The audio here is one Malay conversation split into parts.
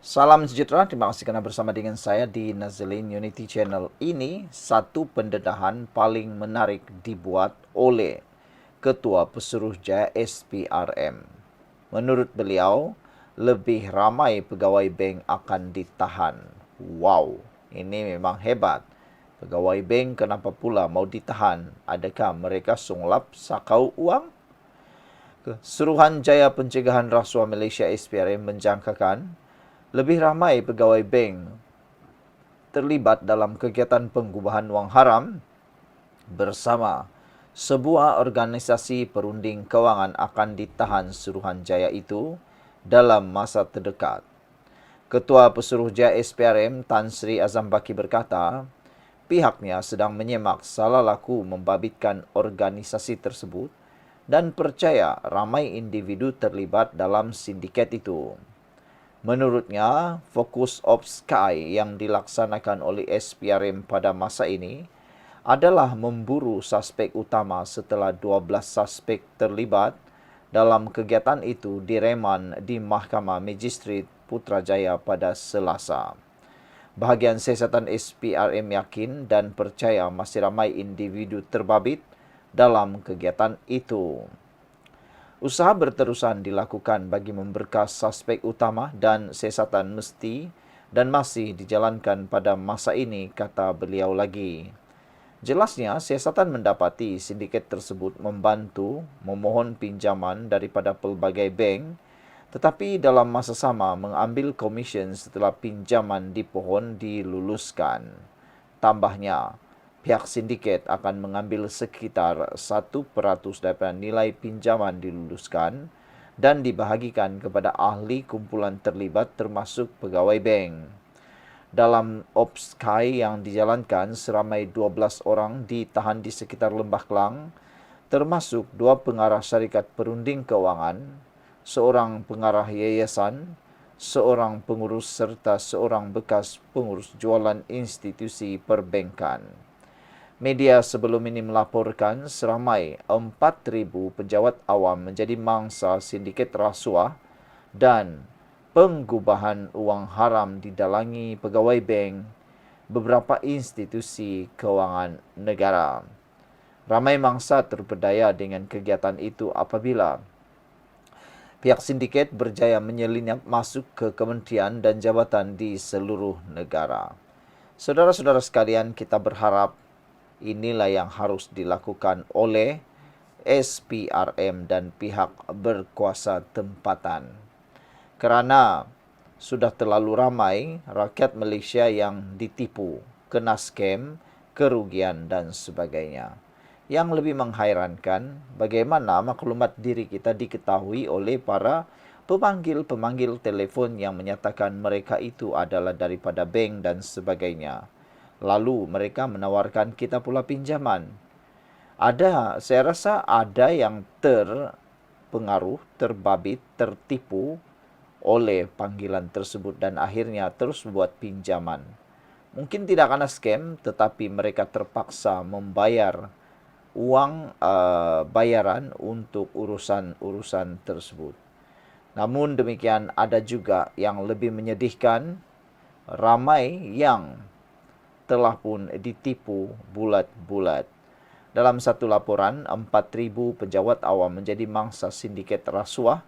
Salam sejahtera, terima kasih karena bersama dengan saya di Nazlin Unity Channel. Ini satu pendedahan paling menarik dibuat oleh Ketua Pesuruhjaya SPRM. Menurut beliau, lebih ramai pegawai bank akan ditahan. Wow, ini memang hebat. Pegawai bank kenapa pula mau ditahan? Adakah mereka sunglap sakau uang? Suruhanjaya Pencegahan Rasuah Malaysia SPRM menjangkakan lebih ramai pegawai bank terlibat dalam kegiatan pengubahan wang haram bersama sebuah organisasi perunding kewangan akan ditahan Suruhanjaya itu dalam masa terdekat. Ketua Pesuruhjaya SPRM Tan Sri Azam Baki berkata, pihaknya sedang menyemak salah laku membabitkan organisasi tersebut dan percaya ramai individu terlibat dalam sindiket itu. Menurutnya, fokus Ops Sky yang dilaksanakan oleh SPRM pada masa ini adalah memburu suspek utama setelah 12 suspek terlibat dalam kegiatan itu direman di Mahkamah Magistrat Putrajaya pada Selasa. Bahagian siasatan SPRM yakin dan percaya masih ramai individu terbabit dalam kegiatan itu. Usaha berterusan dilakukan bagi memberkas suspek utama dan siasatan mesti dan masih dijalankan pada masa ini, kata beliau lagi. Jelasnya, siasatan mendapati sindiket tersebut membantu memohon pinjaman daripada pelbagai bank tetapi dalam masa sama mengambil komisen setelah pinjaman dipohon diluluskan. Tambahnya, pihak sindiket akan mengambil sekitar 1% daripada nilai pinjaman diluluskan dan dibahagikan kepada ahli kumpulan terlibat termasuk pegawai bank. Dalam Ops Sky yang dijalankan, seramai 12 orang ditahan di sekitar Lembah Kelang, termasuk 2 pengarah syarikat perunding kewangan, seorang pengarah yayasan, seorang pengurus serta seorang bekas pengurus jualan institusi perbankan. Media sebelum ini melaporkan seramai 4,000 pejabat awam menjadi mangsa sindiket rasuah dan pengubahan wang haram didalangi pegawai bank beberapa institusi kewangan negara. Ramai mangsa terpedaya dengan kegiatan itu apabila pihak sindiket berjaya menyelinap masuk ke kementerian dan jabatan di seluruh negara. Saudara-saudara sekalian, kita berharap inilah yang harus dilakukan oleh SPRM dan pihak berkuasa tempatan. Kerana sudah terlalu ramai rakyat Malaysia yang ditipu, kena scam, kerugian dan sebagainya. Yang lebih menghairankan, bagaimana maklumat diri kita diketahui oleh para pemanggil-pemanggil telefon yang menyatakan mereka itu adalah daripada bank dan sebagainya. Lalu mereka menawarkan kita pula pinjaman. Saya rasa ada yang terpengaruh, terbabit, tertipu oleh panggilan tersebut dan akhirnya terus buat pinjaman. Mungkin tidak kena scam, tetapi mereka terpaksa membayar uang bayaran untuk urusan-urusan tersebut. Namun demikian, ada juga yang lebih menyedihkan, ramai yang telah pun ditipu bulat-bulat. Dalam satu laporan, 4,000 pejabat awam menjadi mangsa sindiket rasuah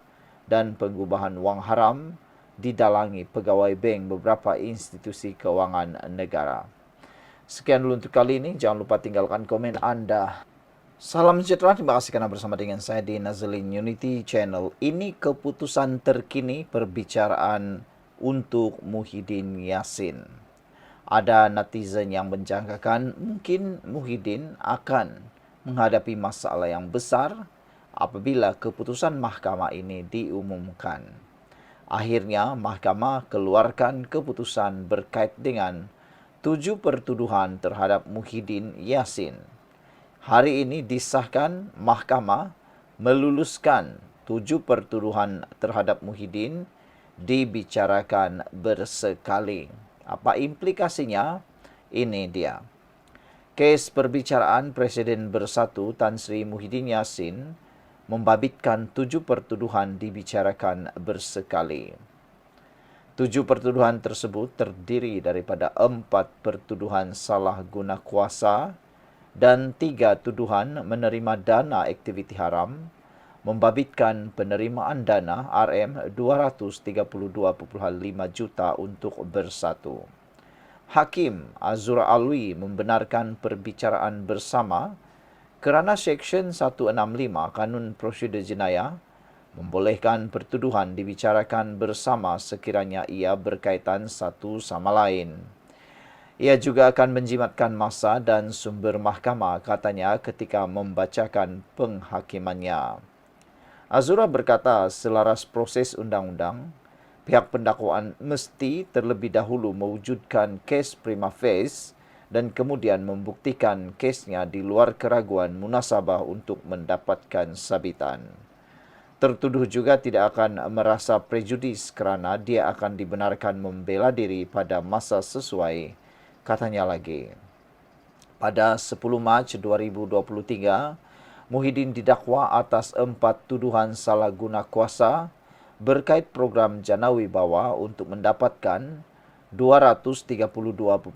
dan pengubahan wang haram didalangi pegawai bank beberapa institusi kewangan negara. Sekian dulu untuk kali ini. Jangan lupa tinggalkan komen Anda. Salam sejahtera, terima kasih karena bersama dengan saya di Nazlin Unity Channel. Ini keputusan terkini perbicaraan untuk Muhyiddin Yassin. Ada netizen yang menjangkakan mungkin Muhyiddin akan menghadapi masalah yang besar apabila keputusan mahkamah ini diumumkan. Akhirnya, mahkamah keluarkan keputusan berkait dengan 7 pertuduhan terhadap Muhyiddin Yassin. Hari ini disahkan mahkamah meluluskan 7 pertuduhan terhadap Muhyiddin dibicarakan bersekali. Apa implikasinya? Ini dia. Kes perbicaraan Presiden Bersatu Tan Sri Muhyiddin Yassin membabitkan 7 pertuduhan dibicarakan bersekali. 7 pertuduhan tersebut terdiri daripada 4 pertuduhan salah guna kuasa dan 3 tuduhan menerima dana aktiviti haram, membabitkan penerimaan dana RM232.5 juta untuk bersatu. Hakim Azura Alwi membenarkan perbicaraan bersama kerana Seksyen 165 Kanun Prosedur Jenayah membolehkan pertuduhan dibicarakan bersama sekiranya ia berkaitan satu sama lain. Ia juga akan menjimatkan masa dan sumber mahkamah, katanya ketika membacakan penghakimannya. Azura berkata selaras proses undang-undang, pihak pendakwaan mesti terlebih dahulu mewujudkan kes prima facie dan kemudian membuktikan kesnya di luar keraguan munasabah untuk mendapatkan sabitan. Tertuduh juga tidak akan merasa prejudis kerana dia akan dibenarkan membela diri pada masa sesuai, katanya lagi. Pada 10 Mac 2023, Muhyiddin didakwa atas 4 tuduhan salah guna kuasa berkait program Jana Wibawa untuk mendapatkan RM232.5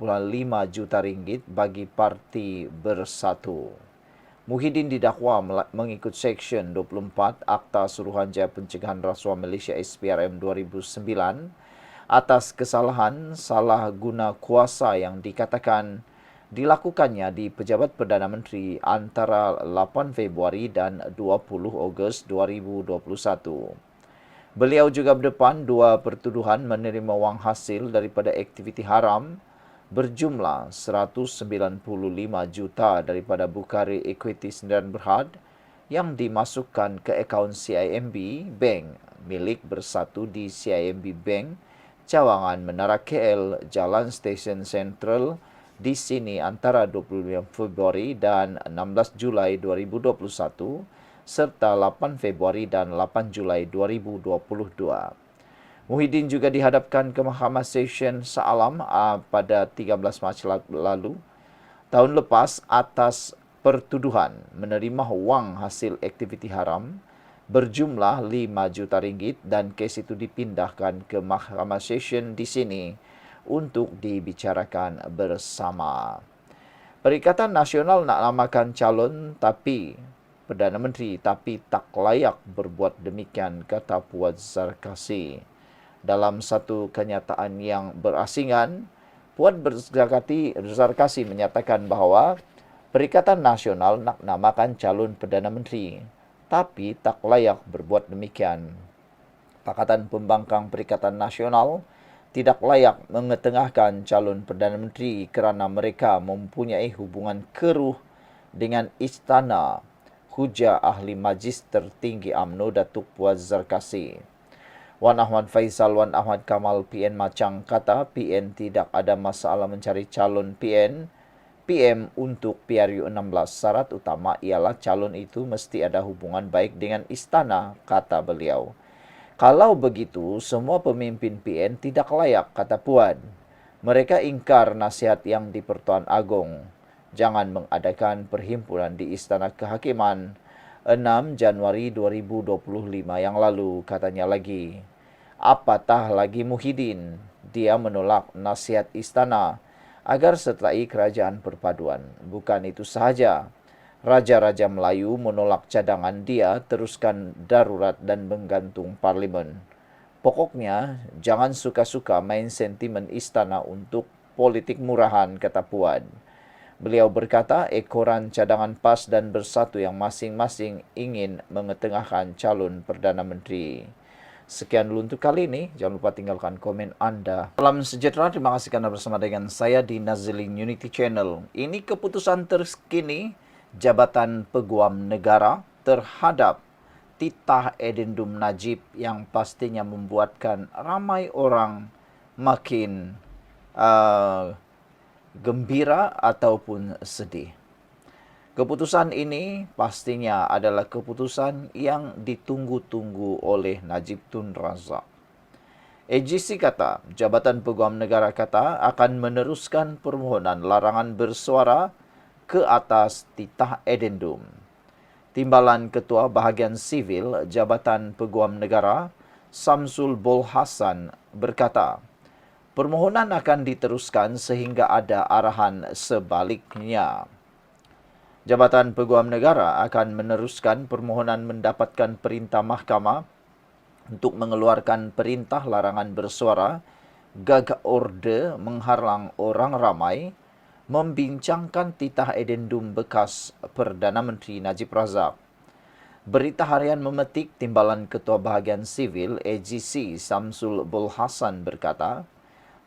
juta bagi Parti Bersatu. Muhyiddin didakwa mengikut Seksyen 24 Akta Suruhanjaya Pencegahan Rasuah Malaysia SPRM 2009 atas kesalahan salah guna kuasa yang dikatakan dilakukannya di Pejabat Perdana Menteri antara 8 Februari dan 20 Ogos 2021. Beliau juga berdepan 2 pertuduhan menerima wang hasil daripada aktiviti haram berjumlah 195 juta daripada Bukhari Equity Sdn Bhd yang dimasukkan ke akaun CIMB Bank milik Bersatu di CIMB Bank, Cawangan Menara KL, Jalan Stesen Sentral di sini antara 25 Februari dan 16 Julai 2021 serta 8 Februari dan 8 Julai 2022. Muhyiddin juga dihadapkan ke Mahkamah Session Shah Alam pada 13 Mac lalu, tahun lepas, atas pertuduhan menerima wang hasil aktiviti haram berjumlah RM5 juta dan kes itu dipindahkan ke Mahkamah Session di sini untuk dibicarakan bersama. Perikatan Nasional nak namakan calon Perdana Menteri tapi tak layak berbuat demikian, kata Puan Zarkasi. Dalam satu kenyataan yang berasingan, Puan Zarkasi menyatakan bahawa Perikatan Nasional nak namakan calon Perdana Menteri tapi tak layak berbuat demikian. Pakatan Pembangkang Perikatan Nasional tidak layak mengetengahkan calon Perdana Menteri kerana mereka mempunyai hubungan keruh dengan istana, hujah Ahli Majlis Tertinggi UMNO Datuk Puan Zarkasi. Wan Ahmad Faisal Wan Ahmad Kamal PN Macang kata PN tidak ada masalah mencari calon PM untuk PRU 16. Syarat utama ialah calon itu mesti ada hubungan baik dengan istana, kata beliau. Kalau begitu, semua pemimpin PN tidak layak, kata Puan. Mereka ingkar nasihat yang di Pertuan Agong. Jangan mengadakan perhimpunan di Istana Kehakiman 6 Januari 2025 yang lalu, katanya lagi. Apatah lagi Muhyiddin, dia menolak nasihat istana agar sertai kerajaan perpaduan. Bukan itu sahaja, Raja-Raja Melayu menolak cadangan dia teruskan darurat dan menggantung parlimen. Pokoknya, jangan suka-suka main sentimen istana untuk politik murahan, kata Puan. Beliau berkata ekoran cadangan PAS dan Bersatu yang masing-masing ingin mengetengahkan calon Perdana Menteri. Sekian dulu untuk kali ini. Jangan lupa tinggalkan komen anda. Salam sejahtera. Terima kasih kerana bersama dengan saya di Nazilin Unity Channel. Ini keputusan terkini Jabatan Peguam Negara terhadap titah Edendum Najib yang pastinya membuatkan ramai orang makin gembira ataupun sedih. Keputusan ini pastinya adalah keputusan yang ditunggu-tunggu oleh Najib Tun Razak. AGC kata, Jabatan Peguam Negara kata akan meneruskan permohonan larangan bersuara ke atas titah Edendum. Timbalan Ketua Bahagian Sivil Jabatan Peguam Negara, Samsul Bolhasan berkata, permohonan akan diteruskan sehingga ada arahan sebaliknya. Jabatan Peguam Negara akan meneruskan permohonan mendapatkan perintah mahkamah untuk mengeluarkan perintah larangan bersuara, gag order menghalang orang ramai, membincangkan titah edendum bekas Perdana Menteri Najib Razak. Berita Harian memetik Timbalan Ketua Bahagian Sivil AGC Samsul Bolhasan berkata,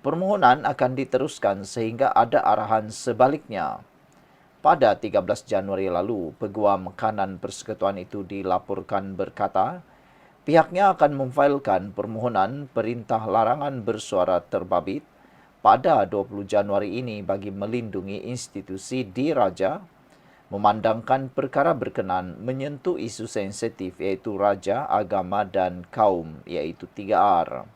permohonan akan diteruskan sehingga ada arahan sebaliknya. Pada 13 Januari lalu, Peguam Kanan Persekutuan itu dilaporkan berkata, pihaknya akan memfailkan permohonan perintah larangan bersuara terbabit pada 20 Januari ini bagi melindungi institusi diraja, memandangkan perkara berkenan menyentuh isu sensitif iaitu raja, agama dan kaum iaitu 3R.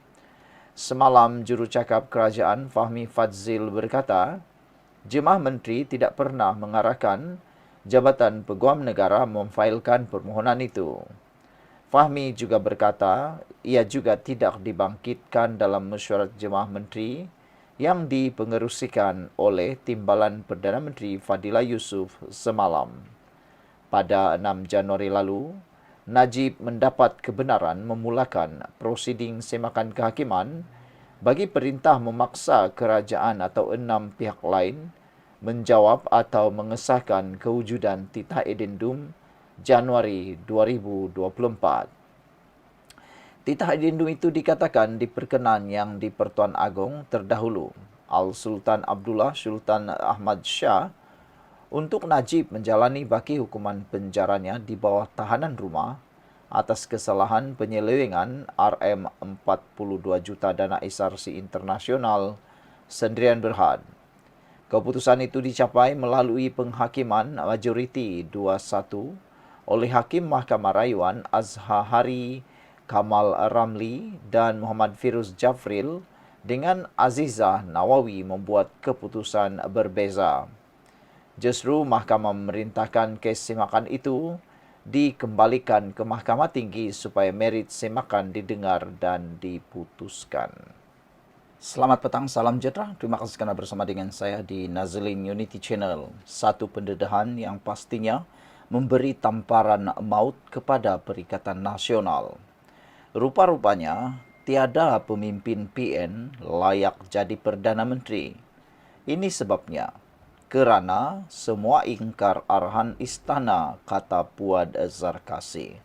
Semalam, jurucakap kerajaan Fahmi Fadzil berkata, Jemaah Menteri tidak pernah mengarahkan Jabatan Peguam Negara memfailkan permohonan itu. Fahmi juga berkata, ia juga tidak dibangkitkan dalam mesyuarat Jemaah Menteri yang dipengerusikan oleh Timbalan Perdana Menteri Fadila Yusof semalam. Pada 6 Januari lalu, Najib mendapat kebenaran memulakan prosiding semakan kehakiman bagi perintah memaksa kerajaan atau 6 pihak lain menjawab atau mengesahkan kewujudan titah edendum Januari 2024. Titah edendum itu dikatakan diperkenan yang di Pertuan Agong terdahulu, Al-Sultan Abdullah Sultan Ahmad Shah, untuk Najib menjalani baki hukuman penjaranya di bawah tahanan rumah atas kesalahan penyelewengan RM42 juta dana SRC internasional Sendirian Berhad. Keputusan itu dicapai melalui penghakiman majoriti 2-1 oleh Hakim Mahkamah Rayuan Azhari Kamal Ramli dan Muhammad Firuz Jafril dengan Azizah Nawawi membuat keputusan berbeza. Justru Mahkamah memerintahkan kes semakan itu dikembalikan ke Mahkamah Tinggi supaya merit semakan didengar dan diputuskan. Selamat petang, salam sejahtera. Terima kasih kerana bersama dengan saya di Nazlin Unity Channel. Satu pendedahan yang pastinya memberi tamparan maut kepada Perikatan Nasional. Rupa-rupanya, tiada pemimpin PN layak jadi Perdana Menteri. Ini sebabnya, kerana semua ingkar arahan istana, kata Puad Zarkasi.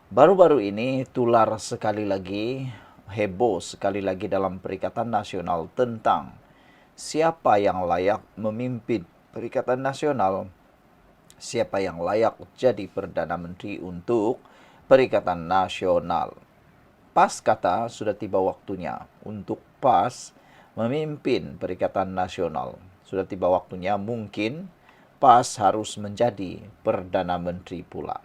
Baru-baru ini tular sekali lagi, heboh sekali lagi dalam Perikatan Nasional tentang siapa yang layak memimpin Perikatan Nasional, siapa yang layak jadi Perdana Menteri untuk Perikatan Nasional. PAS kata sudah tiba waktunya untuk PAS memimpin Perikatan Nasional. Sudah tiba waktunya mungkin PAS harus menjadi Perdana Menteri pula.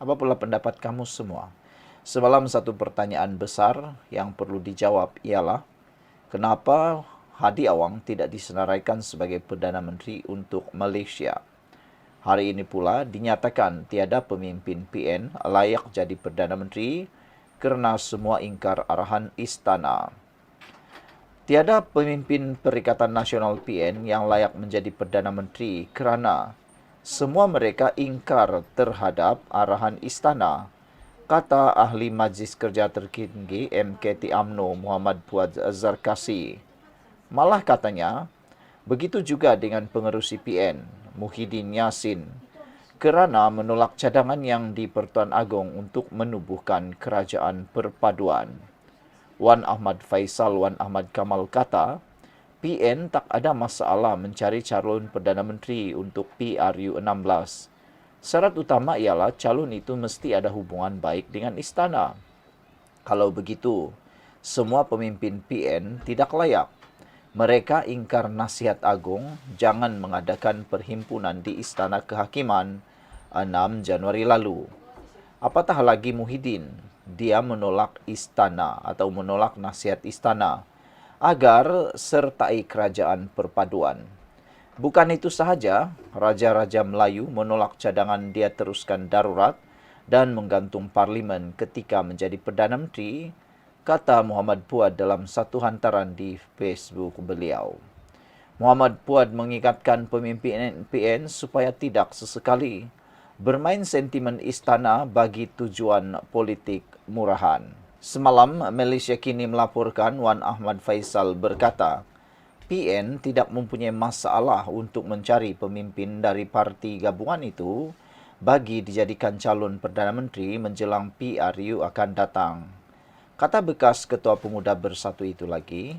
Apa pula pendapat kamu semua? Semalam satu pertanyaan besar yang perlu dijawab ialah, kenapa Hadi Awang tidak disenaraikan sebagai Perdana Menteri untuk Malaysia? Hari ini pula dinyatakan tiada pemimpin PN layak jadi Perdana Menteri kerana semua ingkar arahan istana. Tiada pemimpin Perikatan Nasional PN yang layak menjadi Perdana Menteri kerana semua mereka ingkar terhadap arahan istana, kata Ahli Majlis Kerja Tertinggi MKT UMNO Muhammad Puad Zarkasi. Malah katanya, begitu juga dengan pengerusi PN Muhyiddin Yassin kerana menolak cadangan yang di Pertuan Agong untuk menubuhkan kerajaan perpaduan. Wan Ahmad Faisal Wan Ahmad Kamal kata, PN tak ada masalah mencari calon Perdana Menteri untuk PRU16. Syarat utama ialah calon itu mesti ada hubungan baik dengan istana. Kalau begitu, semua pemimpin PN tidak layak. Mereka ingkar nasihat agung jangan mengadakan perhimpunan di Istana Kehakiman 6 Januari lalu. Apatah lagi Muhyiddin, dia menolak istana atau menolak nasihat istana agar sertai kerajaan perpaduan. Bukan itu sahaja, Raja-Raja Melayu menolak cadangan dia teruskan darurat dan menggantung parlimen ketika menjadi Perdana Menteri, kata Muhammad Puad dalam satu hantaran di Facebook beliau. Muhammad Puad mengingatkan pemimpin PN supaya tidak sesekali bermain sentimen istana bagi tujuan politik murahan. Semalam, Malaysia Kini melaporkan Wan Ahmad Faisal berkata, PN tidak mempunyai masalah untuk mencari pemimpin dari parti gabungan itu bagi dijadikan calon Perdana Menteri menjelang PRU akan datang. Kata bekas Ketua Pemuda Bersatu itu lagi,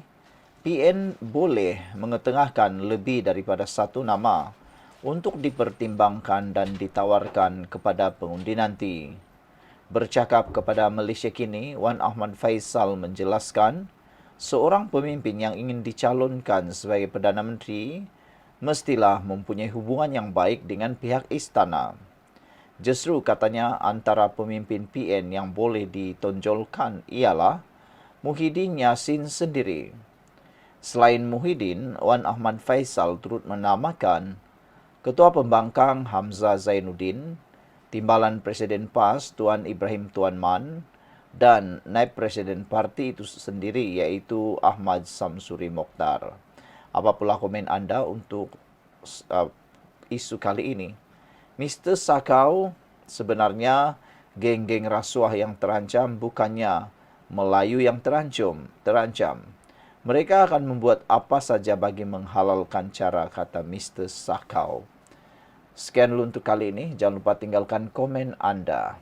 PN boleh mengetengahkan lebih daripada satu nama untuk dipertimbangkan dan ditawarkan kepada pengundi nanti. Bercakap kepada Malaysia Kini, Wan Ahmad Faisal menjelaskan, seorang pemimpin yang ingin dicalonkan sebagai Perdana Menteri mestilah mempunyai hubungan yang baik dengan pihak istana. Justru katanya antara pemimpin PN yang boleh ditonjolkan ialah Muhyiddin Yassin sendiri. Selain Muhyiddin, Wan Ahmad Faisal turut menamakan Ketua Pembangkang Hamzah Zainuddin, Timbalan Presiden PAS Tuan Ibrahim Tuan Man, dan Naib Presiden parti itu sendiri iaitu Ahmad Samsuri Mokhtar. Apa pula komen anda untuk isu kali ini? Mr. Sakau, sebenarnya geng-geng rasuah yang terancam bukannya Melayu yang terancam. Mereka akan membuat apa saja bagi menghalalkan cara, kata Mr. Sakau. Sekian dulu untuk kali ini. Jangan lupa tinggalkan komen anda.